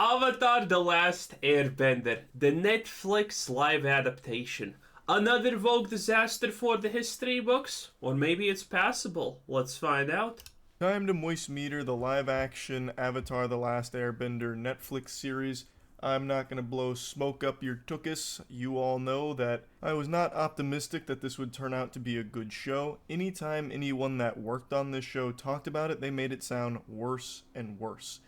Avatar The Last Airbender, the Netflix live adaptation. Another Vogue disaster for the history books? Or maybe it's passable. Let's find out. Time to moist meter the live-action Avatar The Last Airbender Netflix series. I'm not gonna blow smoke up your tuchus. You all know that I was not optimistic that this would turn out to be a good show. Anytime anyone that worked on this show talked about it, they made it sound worse and worse.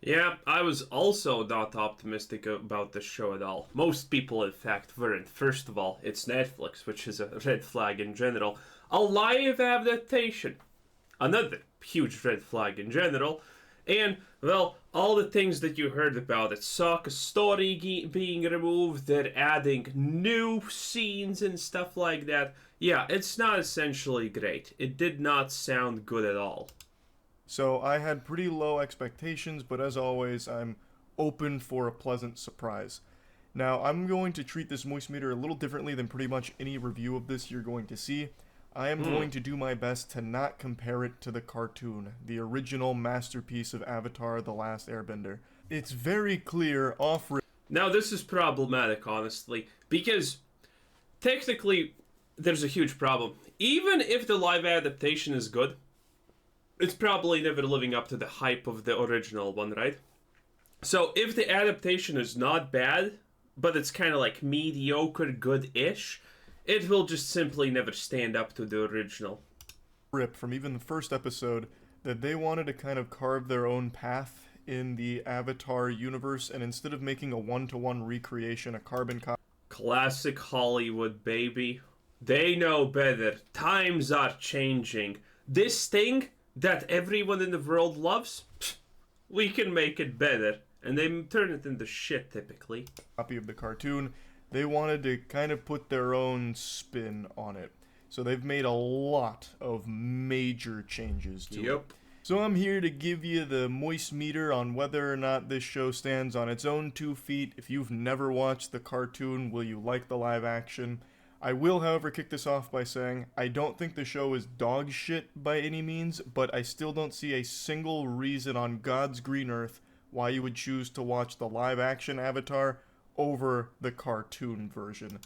Yeah, I was also not optimistic about this show at all. Most people, in fact, weren't. First of all, it's Netflix, which is a red flag in general. A live adaptation. Another huge red flag in general. And, well, all the things that you heard about it. Sokka's story being removed, they're adding new scenes and stuff like that. Yeah, it's not essentially great. It did not sound good at all. So I had pretty low expectations, but as always, I'm open for a pleasant surprise. Now, I'm going to treat this moist meter a little differently than pretty much any review of this you're going to see. I am going to do my best to not compare it to the cartoon, the original masterpiece of Avatar The Last Airbender. It's very clear Now, this is problematic, honestly, because technically, there's a huge problem. Even if the live adaptation is good, it's probably never living up to the hype of the original one, right? So if the adaptation is not bad, but it's kind of like mediocre, good-ish, it will just simply never stand up to the original. Rip from even the first episode that they wanted to kind of carve their own path in the Avatar universe, and instead of making a one-to-one recreation, a carbon copy. Classic Hollywood, baby. They know better. Times are changing. This thing that everyone in the world loves, we can make it better. And they turn it into shit, typically. Copy of the cartoon. They wanted to kind of put their own spin on it. So they've made a lot of major changes to it. So I'm here to give you the moist meter on whether or not this show stands on its own 2 feet. If you've never watched the cartoon, will you like the live action? I will, however, kick this off by saying I don't think the show is dog shit by any means, but I still don't see a single reason on God's green earth why you would choose to watch the live action Avatar over the cartoon version.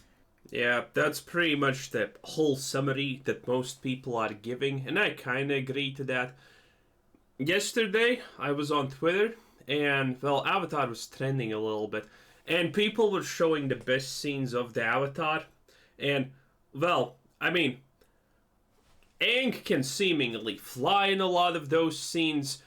Yeah, that's pretty much the whole summary that most people are giving, and I kinda agree to that. Yesterday, I was on Twitter, and, well, Avatar was trending a little bit, and people were showing the best scenes of the Avatar, and, well, I mean, Aang can seemingly fly in a lot of those scenes.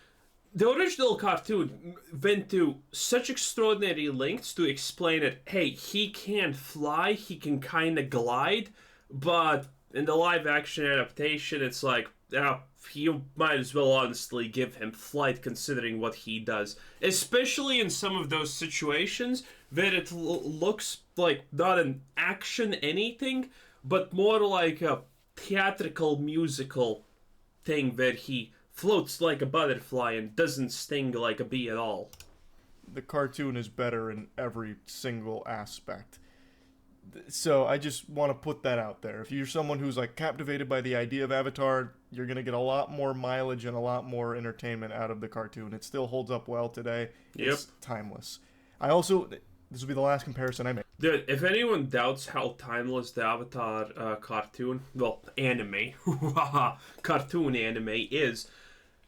The original cartoon went to such extraordinary lengths to explain it. Hey, he can't fly, he can kind of glide, but in the live-action adaptation, it's like, you might as well honestly give him flight considering what he does. Especially in some of those situations where it looks like not an action anything, but more like a theatrical musical thing where he floats like a butterfly and doesn't sting like a bee at all. The cartoon is better in every single aspect. So I just want to put that out there. If you're someone who's like captivated by the idea of Avatar, you're going to get a lot more mileage and a lot more entertainment out of the cartoon. It still holds up well today. It's timeless. This will be the last comparison I make. Dude, if anyone doubts how timeless the Avatar cartoon, well, anime, cartoon anime is,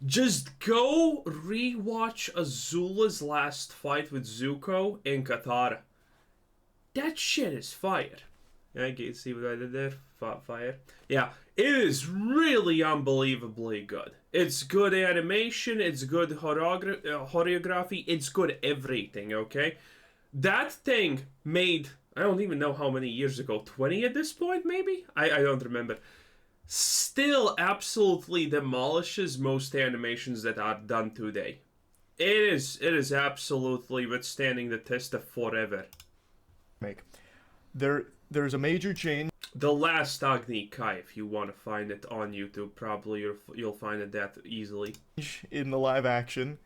just go rewatch Azula's last fight with Zuko and Katara. That shit is fire. Yeah, can you see what I did there? Fire. Yeah, it is really unbelievably good. It's good animation, it's good choreography, it's good everything, okay? That thing made, I don't even know how many years ago, 20 at this point, maybe? I don't remember. Still absolutely demolishes most animations that are done today. It is absolutely withstanding the test of forever. There's a major change. The Last Agni Kai, if you want to find it on YouTube, probably you'll find it that easily. In the live action,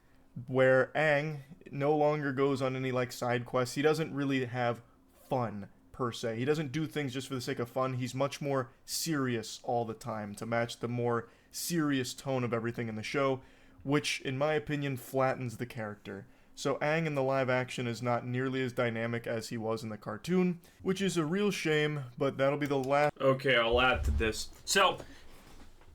where Aang no longer goes on any like side quests. He doesn't really have fun per se. He doesn't do things just for the sake of fun. He's much more serious all the time to match the more serious tone of everything in the show, which in my opinion flattens the character. so Aang in the live action is not nearly as dynamic as he was in the cartoon, which is a real shame, but that'll be the last. Okay, I'll add to this. So,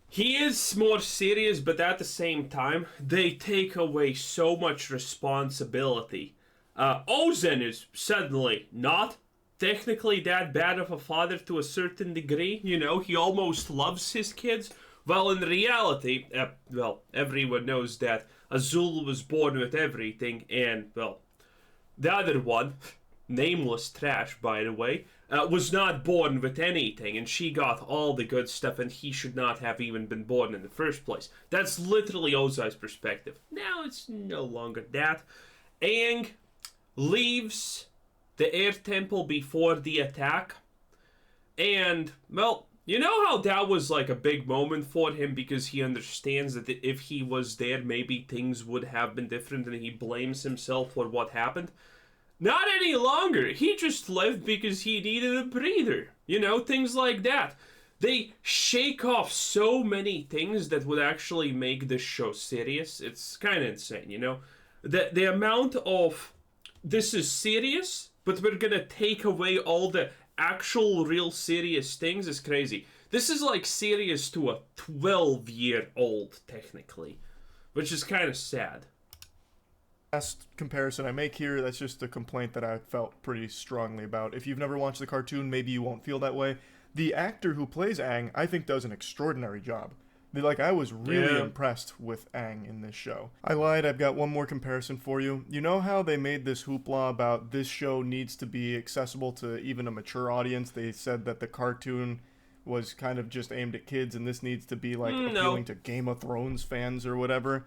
he is more serious, but at the same time, they take away so much responsibility. Ozen is suddenly not technically that bad of a father to a certain degree. You know, he almost loves his kids. Well, in reality, everyone knows that Azul was born with everything, and, well, the other one, nameless trash, by the way, was not born with anything, and she got all the good stuff, and he should not have even been born in the first place. That's literally Ozai's perspective. Now it's no longer that. Aang leaves the air temple before the attack, and, well, you know how that was like a big moment for him because he understands that if he was there, maybe things would have been different, and he blames himself for what happened? Not any longer. He just left because he needed a breather. You know, things like that. They shake off so many things that would actually make this show serious. It's kind of insane, you know? The amount of, this is serious, but we're gonna take away all the actual real serious things is crazy. This is like serious to a 12-year-old, technically. Which is kind of sad. Last comparison I make here, that's just a complaint that I felt pretty strongly about. If you've never watched the cartoon, maybe you won't feel that way. The actor who plays Aang, I think, does an extraordinary job. Like, I was really impressed with Aang in this show. I lied, I've got one more comparison for you. You know how they made this hoopla about this show needs to be accessible to even a mature audience? They said that the cartoon was kind of just aimed at kids, and this needs to be, like, appealing to Game of Thrones fans or whatever.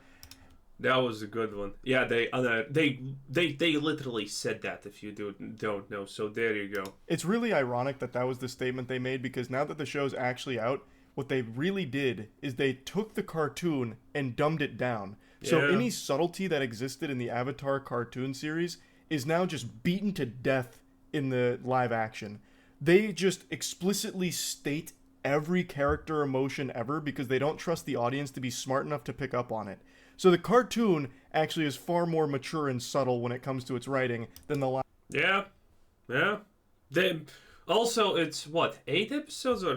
That was a good one. Yeah, they literally said that, if you don't know, so there you go. It's really ironic that that was the statement they made, because now that the show's actually out, what they really did is they took the cartoon and dumbed it down. So any subtlety that existed in the Avatar cartoon series is now just beaten to death in the live action. They just explicitly state every character emotion ever because they don't trust the audience to be smart enough to pick up on it. So the cartoon actually is far more mature and subtle when it comes to its writing than the live. Yeah. Also, it's, what, 8 episodes? Or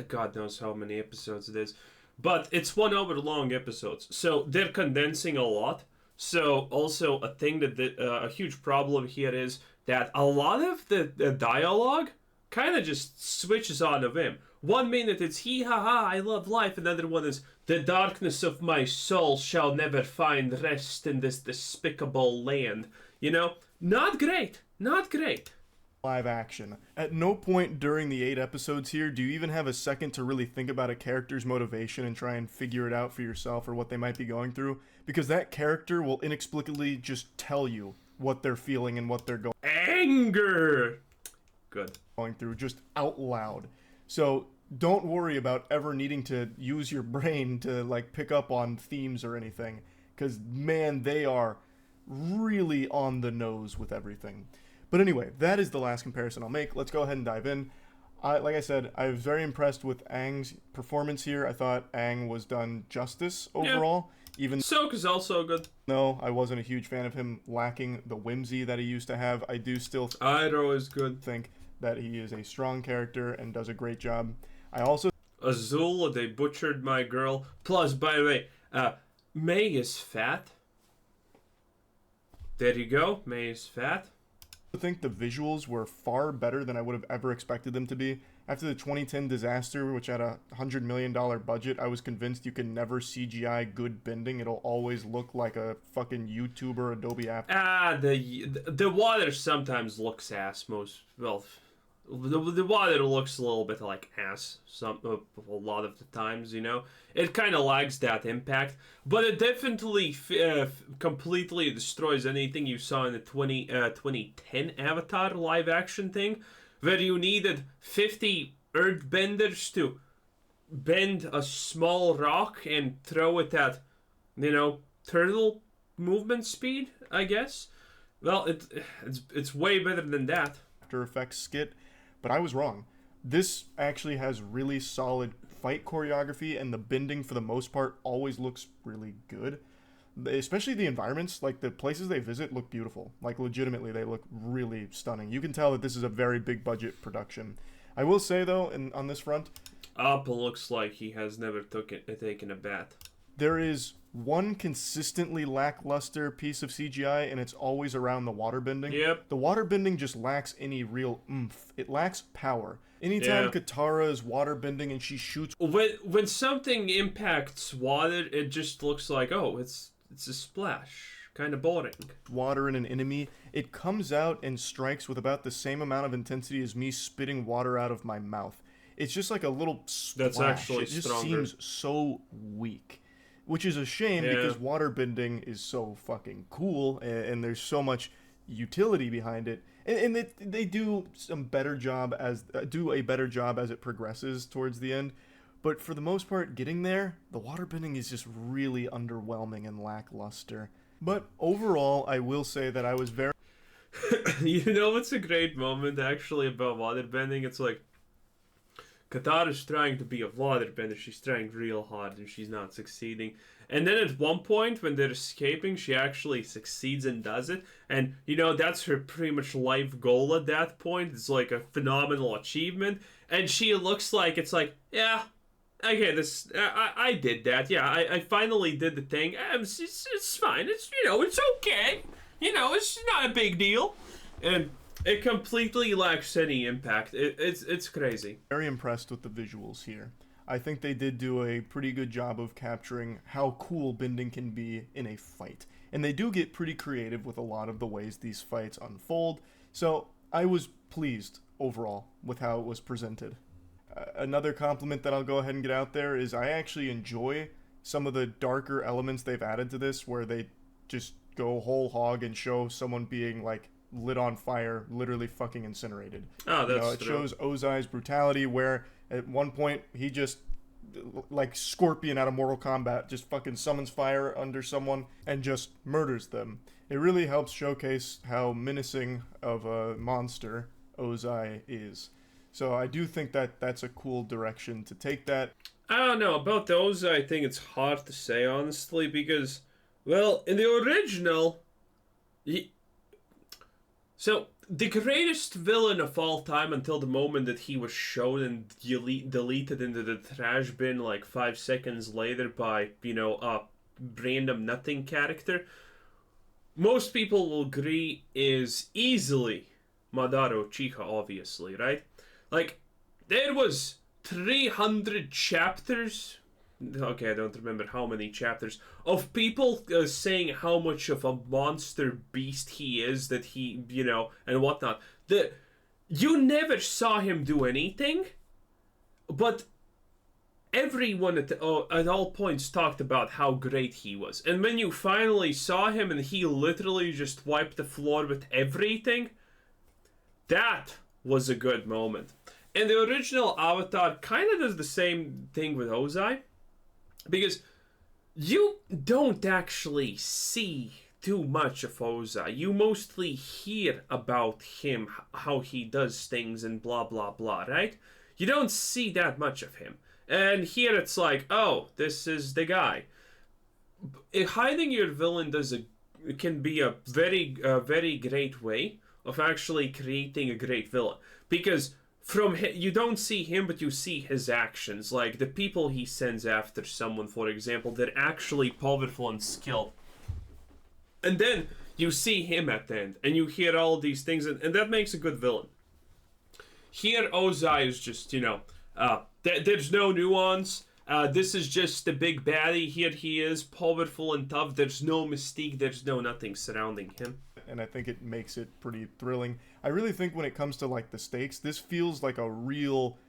God knows how many episodes it is. But it's 1 hour long episodes. So they're condensing a lot. So also a thing that a huge problem here is that a lot of the dialogue kind of just switches on a whim. 1 minute it's hee ha ha, I love life. Another one is the darkness of my soul shall never find rest in this despicable land. You know, not great. Live action. At no point during the 8 episodes here do you even have a second to really think about a character's motivation and try and figure it out for yourself or what they might be going through, because that character will inexplicably just tell you what they're feeling and what they're going. Anger. Good. Going through just out loud. So don't worry about ever needing to use your brain to like pick up on themes or anything, because man, they are really on the nose with everything. But anyway, that is the last comparison I'll make. Let's go ahead and dive in. Like I said, I was very impressed with Aang's performance here. I thought Aang was done justice overall. Even Sokka's also good. No, I wasn't a huge fan of him lacking the whimsy that he used to have. I do still Iroh is good. Think that he is a strong character and does a great job. I also Azul, they butchered my girl. Plus, by the way, May is fat. There you go. May is fat. I think the visuals were far better than I would have ever expected them to be. After the 2010 disaster, which had a $100 million budget, I was convinced you can never CGI good bending. It'll always look like a fucking YouTuber Adobe After. The water sometimes looks ass. The water looks a little bit like ass a lot of the times, you know. It kind of lacks that impact, but it definitely completely destroys anything you saw in the 2010 Avatar live action thing, where you needed 50 earthbenders to bend a small rock and throw it at, you know, turtle movement speed, I guess. Well, it's way better than that. After Effects skit. But I was wrong. This actually has really solid fight choreography, and the bending, for the most part, always looks really good. Especially the environments, like the places they visit look beautiful. Like legitimately, they look really stunning. You can tell that this is a very big budget production. I will say though, on this front, Appa looks like he has never taken a bath. there is one consistently lackluster piece of CGI, and it's always around the waterbending. Yep. The waterbending just lacks any real oomph. It lacks power. Anytime Katara is waterbending and she shoots, when something impacts water, it just looks like, oh, it's a splash. Kind of boring. Water in an enemy, it comes out and strikes with about the same amount of intensity as me spitting water out of my mouth. It's just like a little splash. That's actually it just stronger. seems so weak, which is a shame because waterbending is so fucking cool and there's so much utility behind it. And they do a better job as it progresses towards the end. But for the most part, getting there, the waterbending is just really underwhelming and lackluster. But overall, I will say that I was very... You know what's a great moment, actually, about waterbending? It's like, Katara's trying to be a waterbender, she's trying real hard, and she's not succeeding. And then at one point, when they're escaping, she actually succeeds and does it. And, you know, that's her pretty much life goal at that point. It's like a phenomenal achievement. And she looks like, it's like, yeah... Okay, I did that. Yeah, I finally did the thing. It's fine. It's, you know, it's okay. You know, it's not a big deal. And it completely lacks any impact. It's crazy. Very impressed with the visuals here. I think they did do a pretty good job of capturing how cool bending can be in a fight. And they do get pretty creative with a lot of the ways these fights unfold. So I was pleased overall with how it was presented. Another compliment that I'll go ahead and get out there is I actually enjoy some of the darker elements they've added to this, where they just go whole hog and show someone being like lit on fire, literally fucking incinerated. Oh, that's it shows Ozai's brutality, where at one point he just, like Scorpion out of Mortal Kombat, just fucking summons fire under someone and just murders them. It really helps showcase how menacing of a monster Ozai is. So I do think that that's a cool direction to take that. I don't know about those. I think it's hard to say, honestly, because, well, in the original, so the greatest villain of all time until the moment that he was shown and deleted into the trash bin like 5 seconds later by, you know, a random nothing character, most people will agree is easily Madara Uchiha, obviously, right? Like, there was 300 chapters, okay, I don't remember how many chapters, of people saying how much of a monster beast he is, that he, you know, and whatnot. You never saw him do anything, but everyone at all points talked about how great he was. And when you finally saw him and he literally just wiped the floor with everything, that was a good moment. And the original Avatar kind of does the same thing with Ozai, because you don't actually see too much of Ozai. You mostly hear about him, how he does things and blah blah blah, right? You don't see that much of him. And here it's like, oh, this is the guy. Hiding your villain can be a very great way of actually creating a great villain, because you don't see him, but you see his actions. Like, the people he sends after someone, for example, they're actually powerful and skilled. And then you see him at the end, and you hear all these things, and that makes a good villain. Here, Ozai is just, you know, there's no nuance. This is just the big baddie. Here he is, powerful and tough. There's no mystique, there's no nothing surrounding him. And I think it makes it pretty thrilling. I really think when it comes to like the stakes, this feels like a real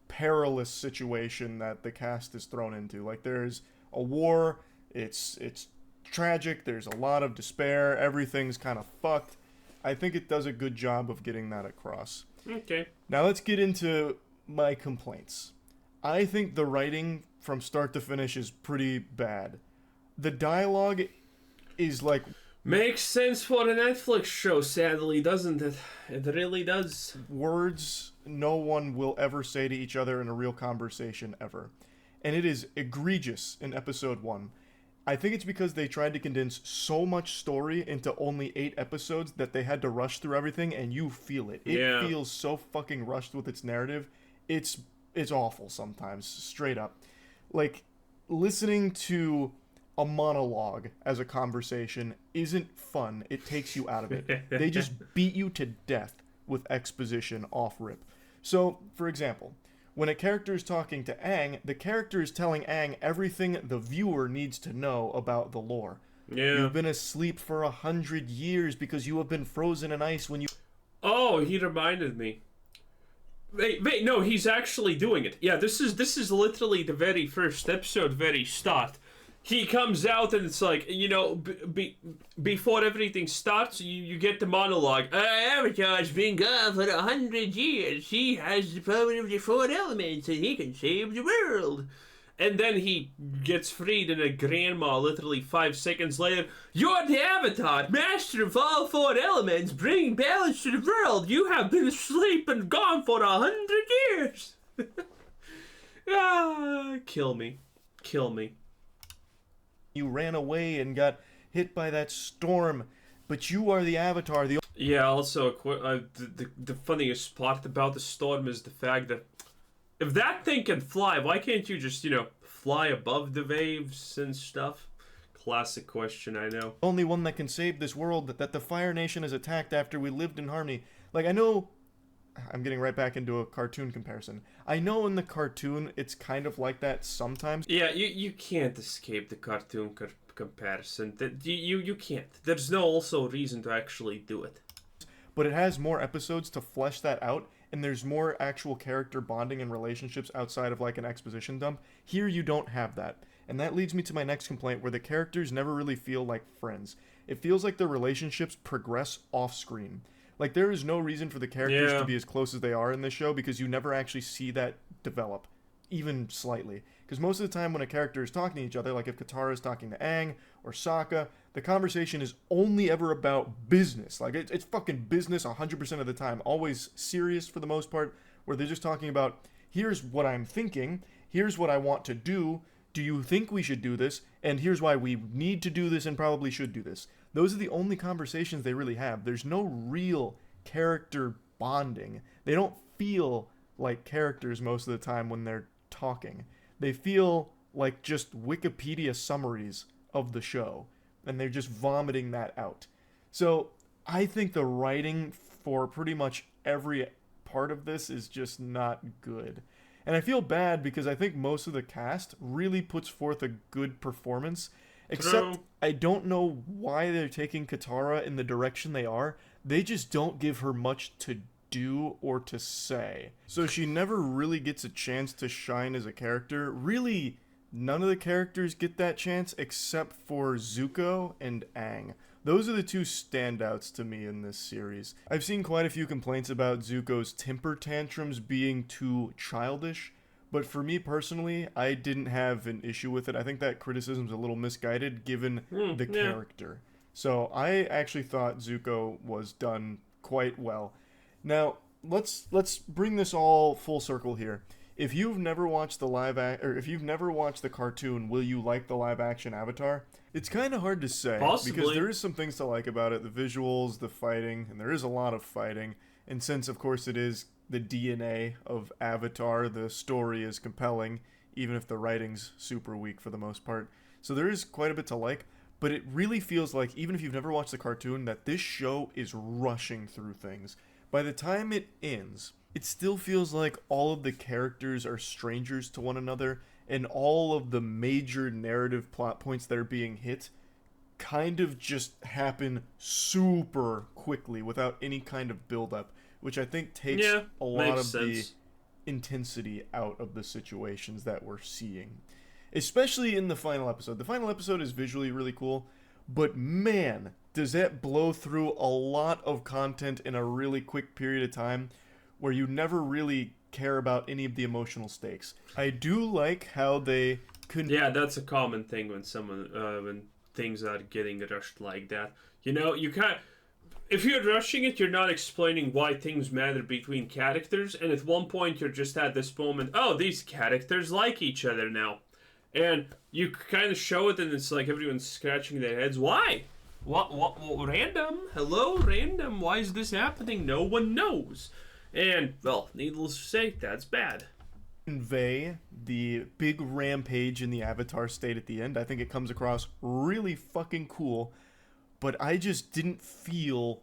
perilous situation that the cast is thrown into. Like, there's a war, it's tragic, there's a lot of despair, everything's kind of fucked. I think it does a good job of getting that across. Okay. Now let's get into my complaints. I think the writing from start to finish is pretty bad. The dialogue is like... Makes sense for a Netflix show, sadly, doesn't it? It really does. Words no one will ever say to each other in a real conversation ever. And it is egregious in episode 1. I think it's because they tried to condense so much story into only 8 episodes that they had to rush through everything, and you feel it. It feels so fucking rushed with its narrative. It's awful sometimes, straight up. Like, listening to a monologue as a conversation isn't fun. It takes you out of it. They just beat you to death with exposition off rip. So, for example, when a character is talking to Aang, the character is telling Aang everything the viewer needs to know about the lore. Yeah. You've been asleep for 100 years because you have been frozen in ice when you... Oh, he reminded me. Wait, no, he's actually doing it. Yeah, this is literally the very first episode, very start. He comes out and it's like, you know, before everything starts, you get the monologue. Avatar's been gone for 100 years. He has the power of the 4 elements and he can save the world. And then he gets freed and a grandma literally 5 seconds later, "You're the Avatar, master of all 4 elements, bringing balance to the world. You have been asleep and gone for 100 years. Kill me. Kill me. You ran away and got hit by that storm, but you are the Avatar. Yeah, also, the funniest part about the storm is the fact that if that thing can fly, why can't you just, you know, fly above the waves and stuff? Classic question, I know. Only one that can save this world, that the Fire Nation has attacked after we lived in harmony. Like, I know... I'm getting right back into a cartoon comparison. I know in the cartoon it's kind of like that sometimes. Yeah, you can't escape the cartoon comparison. You can't. There's no also reason to actually do it. But it has more episodes to flesh that out, and there's more actual character bonding and relationships outside of like an exposition dump. Here you don't have that. And that leads me to my next complaint, where the characters never really feel like friends. It feels like the relationships progress off screen. Like, there is no reason for the characters to be as close as they are in this show, because you never actually see that develop, even slightly. Because most of the time when a character is talking to each other, like if Katara is talking to Aang or Sokka, the conversation is only ever about business. Like, it's fucking business 100% of the time. Always serious for the most part, where they're just talking about, here's what I'm thinking, here's what I want to do, do you think we should do this, and here's why we need to do this and probably should do this. Those are the only conversations they really have. There's no real character bonding. They don't feel like characters most of the time when they're talking. They feel like just Wikipedia summaries of the show, and they're just vomiting that out. So I think the writing for pretty much every part of this is just not good. And I feel bad because I think most of the cast really puts forth a good performance. Except, I don't know why they're taking Katara in the direction they are. They just don't give her much to do or to say. So she never really gets a chance to shine as a character. Really, none of the characters get that chance except for Zuko and Aang. Those are the two standouts to me in this series. I've seen quite a few complaints about Zuko's temper tantrums being too childish. But for me personally, I didn't have an issue with it. I think that criticism's a little misguided given the character. So I actually thought Zuko was done quite well. Now, let's bring this all full circle here. If you've never watched if you've never watched the cartoon, will you like the live action Avatar? It's kind of hard to say. Possibly. Because there is some things to like about it. The visuals, the fighting, and there is a lot of fighting. And since, of course, it is the DNA of Avatar, the story is compelling, even if the writing's super weak for the most part. So there is quite a bit to like, but it really feels like, even if you've never watched the cartoon, that this show is rushing through things. By the time it ends, it still feels like all of the characters are strangers to one another, and all of the major narrative plot points that are being hit kind of just happen super quickly without any kind of build-up, which I think takes a lot of the intensity out of the situations that we're seeing. Especially in the final episode. The final episode is visually really cool, but man, does that blow through a lot of content in a really quick period of time where you never really care about any of the emotional stakes. I do like how they... Yeah, that's a common thing when when things are getting rushed like that. You know, you can't... If you're rushing it, you're not explaining why things matter between characters, and at one point you're just at this moment, oh, these characters like each other now. And you kind of show it, and it's like everyone's scratching their heads. Why? What? Random? Hello, random? Why is this happening? No one knows. And, well, needless to say, that's bad. Convey the big rampage in the Avatar state at the end. I think it comes across really fucking cool, but I just didn't feel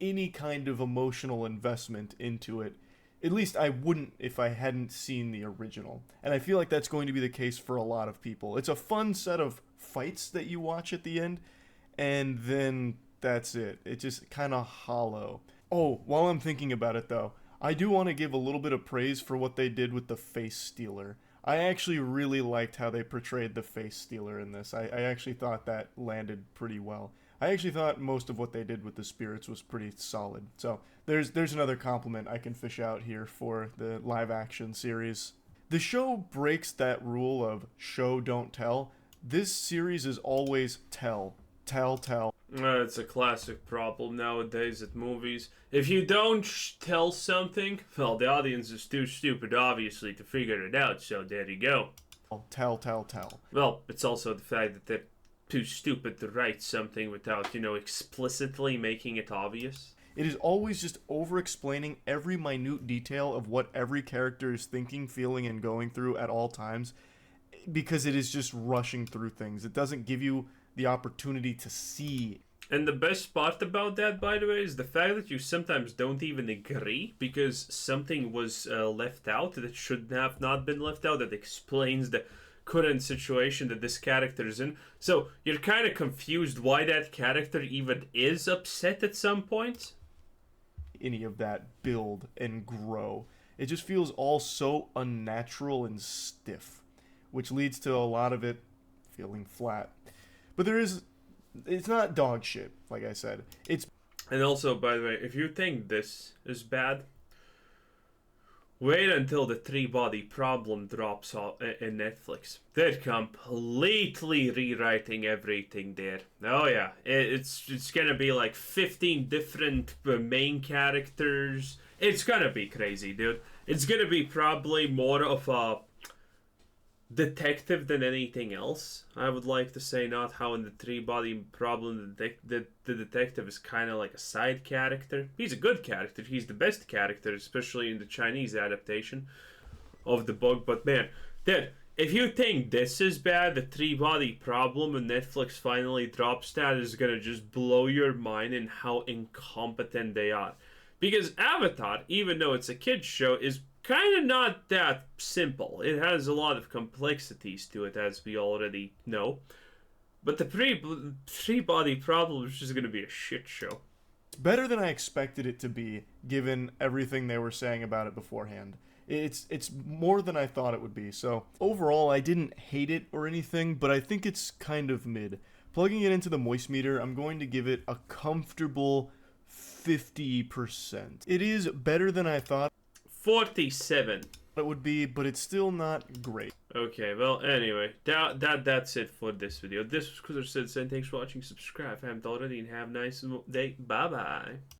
any kind of emotional investment into it. At least I wouldn't if I hadn't seen the original. And I feel like that's going to be the case for a lot of people. It's a fun set of fights that you watch at the end, and then that's it. It's just kind of hollow. Oh, while I'm thinking about it though, I do want to give a little bit of praise for what they did with the face stealer. I actually really liked how they portrayed the face stealer in this. I actually thought that landed pretty well. I actually thought most of what they did with the spirits was pretty solid. So there's another compliment I can fish out here for the live action series. The show breaks that rule of show don't tell. This series is always tell. It's a classic problem nowadays at movies. If you don't tell something, well, the audience is too stupid, obviously, to figure it out, so there you go. Tell. Well, it's also the fact that they're too stupid to write something without, explicitly making it obvious. It is always just over-explaining every minute detail of what every character is thinking, feeling, and going through at all times, because it is just rushing through things. It doesn't give you the opportunity to see. And the best part about that, by the way, is the fact that you sometimes don't even agree because something was left out that should have not been left out, that explains the current situation that this character is in. So you're kind of confused why that character even is upset at some point. Any of that build and grow. It just feels all so unnatural and stiff, which leads to a lot of it feeling flat. But it's not dog shit, like I said. And also, by the way, if you think this is bad, wait until the three-body problem drops in Netflix. They're completely rewriting everything there. Oh yeah, it's gonna be like 15 different main characters. It's gonna be crazy, dude. It's gonna be probably more of a detective than anything else. I would like to say, not how in the three-body problem the detective is kind of like a side character. He's a good character. He's the best character, especially in the Chinese adaptation of the book. But man, dude, if you think this is bad, the three-body problem, and Netflix finally drops that, is gonna just blow your mind in how incompetent they are. Because Avatar, even though it's a kid's show, is kind of not that simple. It has a lot of complexities to it, as we already know. But the three-body problem is just going to be a shit show. It's better than I expected it to be, given everything they were saying about it beforehand. It's more than I thought it would be. So overall, I didn't hate it or anything, but I think it's kind of mid. Plugging it into the moist meter, I'm going to give it a comfortable 50%. It is better than I thought 47 it would be, but it's still not great. Okay, well, anyway, that's it for this video. This was Cruiser Sid saying thanks for watching, subscribe if you haven't already, and have a nice day. Bye-bye.